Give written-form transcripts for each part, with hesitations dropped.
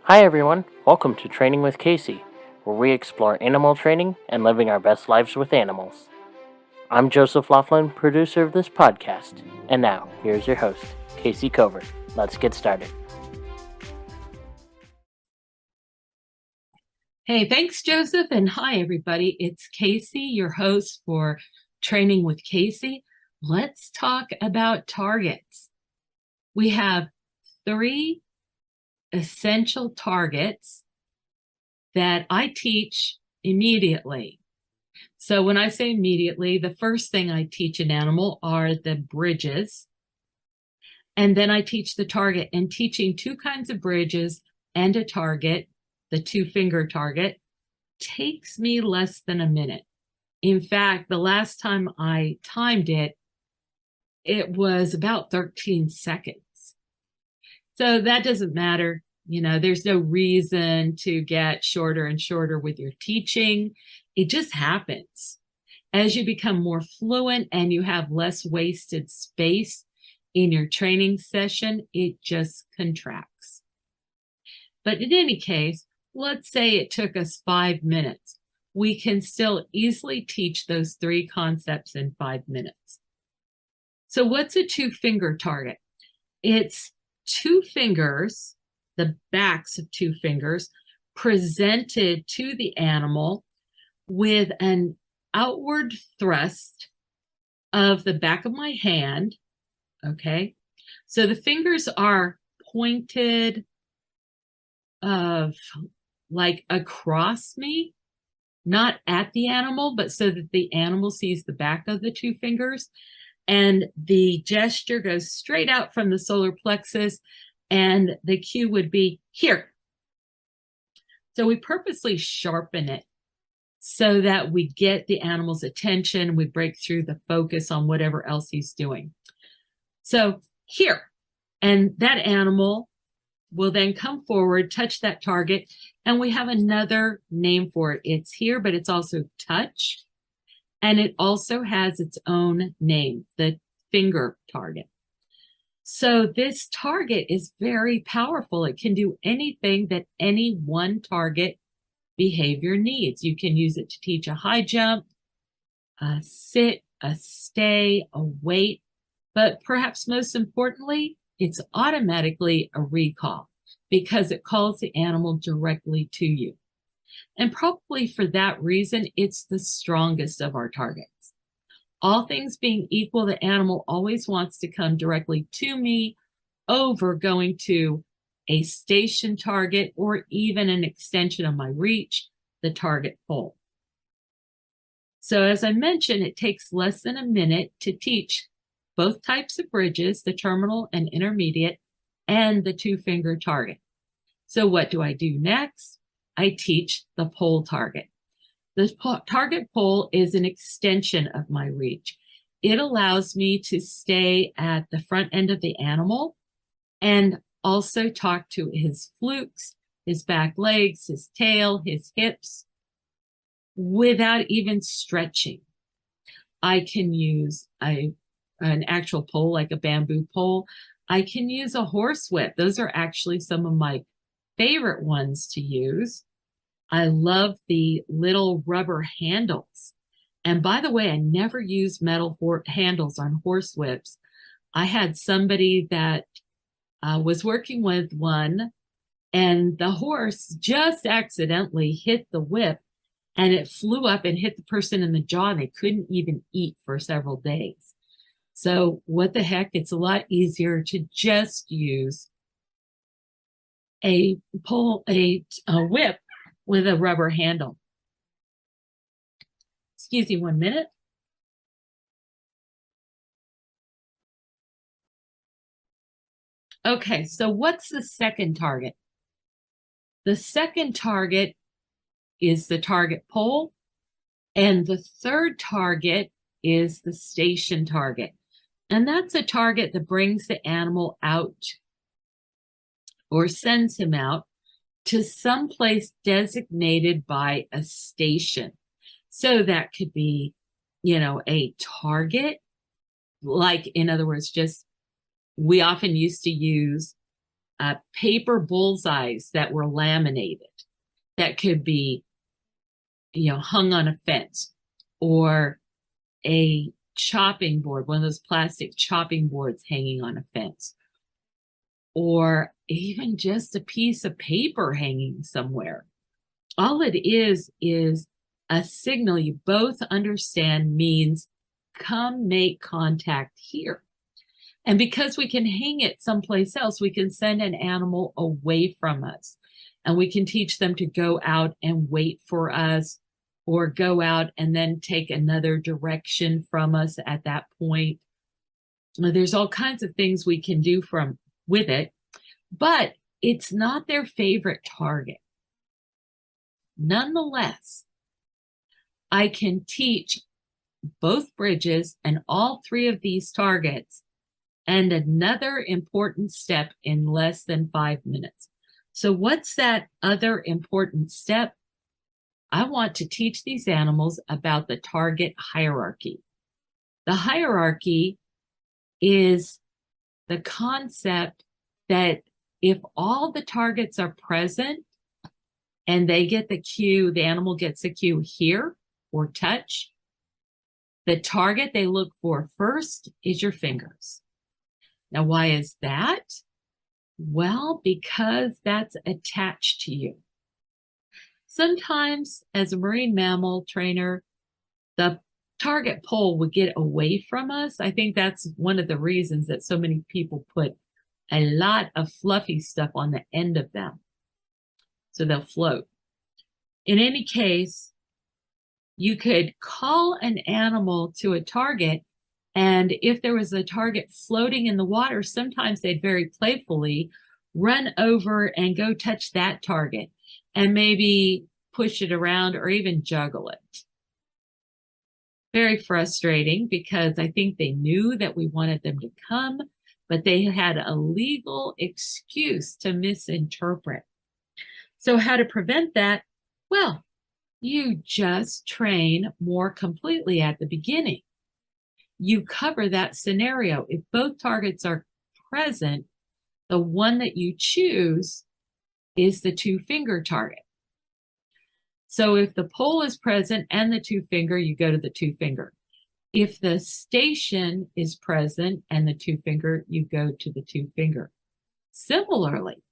Hi everyone, welcome to Training with Kayce, where we explore animal training and living our best lives with animals. I'm Joseph Laughlin, producer of this podcast, and now here's your host, Kayce Covert. Let's get started. Hey, thanks, Joseph, and hi, everybody. It's Kayce, your host for Training with Kayce. Let's talk about targets. We have 3 essential targets that I teach immediately. So when I say immediately, the first thing I teach an animal are the bridges, and then I teach the target. And teaching 2 kinds of bridges and a target, the 2-finger target, takes me less than a minute. In fact, the last time I timed it, it was about 13 seconds. So that doesn't matter. There's no reason to get shorter and shorter with your teaching. It just happens. As you become more fluent and you have less wasted space in your training session, it just contracts. But in any case, let's say it took us 5 minutes. We can still easily teach those 3 concepts in 5 minutes. So what's a 2-finger target? It's 2 fingers, the backs of 2 fingers, presented to the animal with an outward thrust of the back of my hand, okay? So the fingers are pointed like across me, not at the animal, but so that the animal sees the back of the 2 fingers. And the gesture goes straight out from the solar plexus, and the cue would be here. So we purposely sharpen it so that we get the animal's attention. We break through the focus on whatever else he's doing. So here, and that animal will then come forward, touch that target, and we have another name for it. It's here, but it's also touch. And it also has its own name, the finger target. So this target is very powerful. It can do anything that any one target behavior needs. You can use it to teach a high jump, a sit, a stay, a wait, but perhaps most importantly, it's automatically a recall because it calls the animal directly to you. And probably for that reason, it's the strongest of our targets. All things being equal, the animal always wants to come directly to me over going to a station target or even an extension of my reach, the target pole. So as I mentioned, it takes less than a minute to teach both types of bridges, the terminal and intermediate, and the 2-finger target. So what do I do next? I teach the pole target. The target pole is an extension of my reach. It allows me to stay at the front end of the animal and also talk to his flukes, his back legs, his tail, his hips, without even stretching. I can use an actual pole, like a bamboo pole. I can use a horsewhip. Those are actually some of my favorite ones to use. I love the little rubber handles. And by the way, I never use metal handles on horsewhips. I had somebody that was working with one, and the horse just accidentally hit the whip, and it flew up and hit the person in the jaw, and they couldn't even eat for several days. So what the heck? It's a lot easier to just use a whip with a rubber handle. Excuse me 1 minute. Okay, so what's the second target? The second target is the target pole, and the third target is the station target. And that's a target that brings the animal out or sends him out to some place designated by a station. So that could be, a target, like, in other words, just we often used to use paper bullseyes that were laminated that could be, hung on a fence, or a chopping board, one of those plastic chopping boards hanging on a fence, or even just a piece of paper hanging somewhere. All it is a signal you both understand means come make contact here. And because we can hang it someplace else, we can send an animal away from us. And we can teach them to go out and wait for us, or go out and then take another direction from us at that point. There's all kinds of things we can do with it, but it's not their favorite target. Nonetheless, I can teach both bridges and all three of these targets and another important step in less than 5 minutes. So what's that other important step? I want to teach these animals about the target hierarchy. The hierarchy is the concept that if all the targets are present and they get the cue, the animal gets a cue hear or touch, the target they look for first is your fingers. Now, why is that? Well, because that's attached to you. Sometimes, as a marine mammal trainer, the target pole would get away from us. I think that's one of the reasons that so many people put a lot of fluffy stuff on the end of them, so they'll float. In any case, you could call an animal to a target, and if there was a target floating in the water, sometimes they'd very playfully run over and go touch that target and maybe push it around or even juggle it. Very frustrating, because I think they knew that we wanted them to come, but they had a legal excuse to misinterpret. So how to prevent that? Well, you just train more completely at the beginning. You cover that scenario. If both targets are present, the one that you choose is the two-finger target. So if the pole is present and the two-finger, you go to the two-finger. If the station is present and the two-finger, you go to the two-finger. Similarly,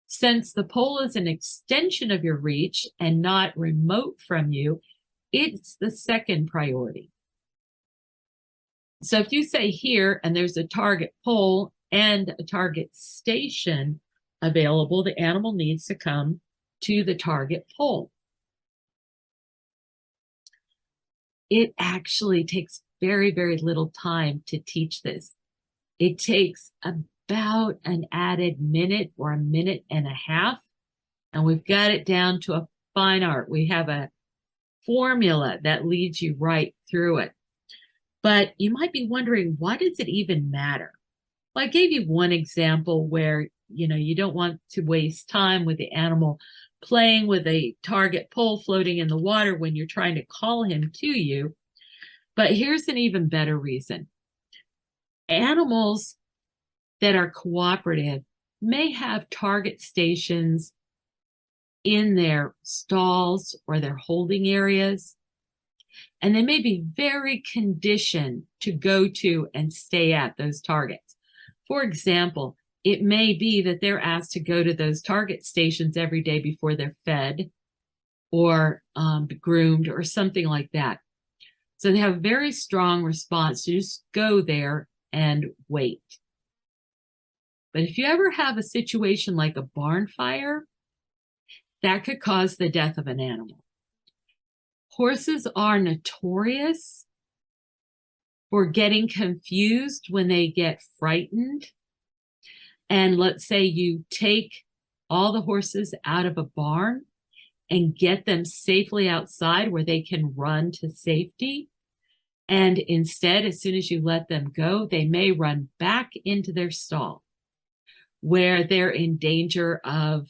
since the pole is an extension of your reach and not remote from you, it's the second priority. So if you say here and there's a target pole and a target station available, the animal needs to come to the target pole. It actually takes very, very little time to teach this. It takes about an added minute or a minute and a half, and we've got it down to a fine art. We have a formula that leads you right through it. But you might be wondering, why does it even matter? Well, I gave you one example where, you don't want to waste time with the animal playing with a target pole floating in the water when you're trying to call him to you. But here's an even better reason. Animals that are cooperative may have target stations in their stalls or their holding areas, and they may be very conditioned to go to and stay at those targets. For example, it may be that they're asked to go to those target stations every day before they're fed or groomed or something like that. So they have a very strong response to just go there and wait. But if you ever have a situation like a barn fire, that could cause the death of an animal. Horses are notorious for getting confused when they get frightened. And let's say you take all the horses out of a barn and get them safely outside where they can run to safety. And instead, as soon as you let them go, they may run back into their stall where they're in danger of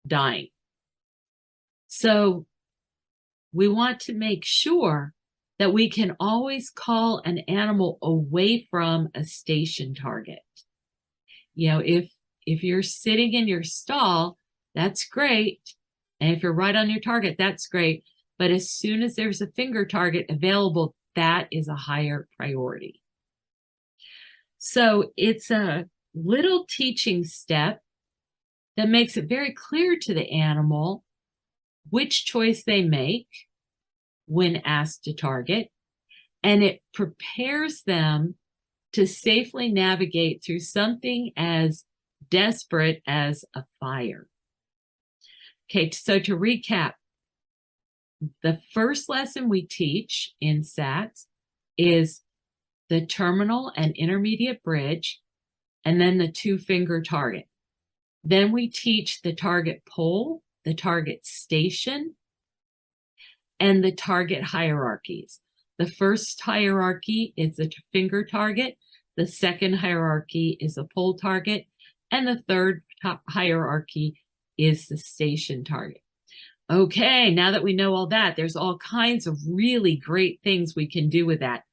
dying. So we want to make sure that we can always call an animal away from a station target. If if you're sitting in your stall, that's great. And if you're right on your target, that's great. But as soon as there's a finger target available, that is a higher priority. So it's a little teaching step that makes it very clear to the animal which choice they make when asked to target, and it prepares them to safely navigate through something as desperate as a fire. Okay, so to recap, the first lesson we teach in SATs is the terminal and intermediate bridge, and then the two-finger target. Then we teach the target pole, the target station, and the target hierarchies. The first hierarchy is the finger target, the second hierarchy is a pole target, and the third hierarchy is the station target. Okay, now that we know all that, there's all kinds of really great things we can do with that.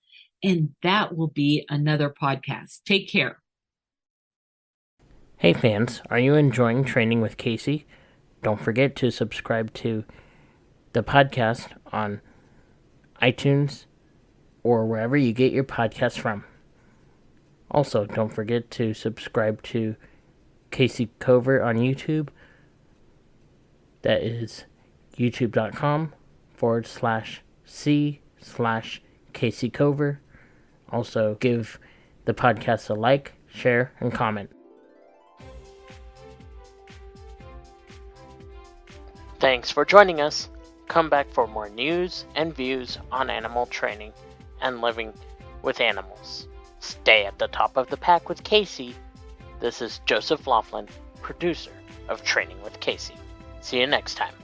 And that will be another podcast. Take care. Hey fans, are you enjoying Training with Kayce? Don't forget to subscribe to the podcast on iTunes or wherever you get your podcasts from. Also, don't forget to subscribe to Kayce Covert on YouTube. That is youtube.com/C/Kayce Covert. Also, give the podcast a like, share, and comment. Thanks for joining us. Come back for more news and views on animal training and living with animals. Stay at the top of the pack with Kayce. This is Joseph Laughlin, producer of Training with Kayce. See you next time.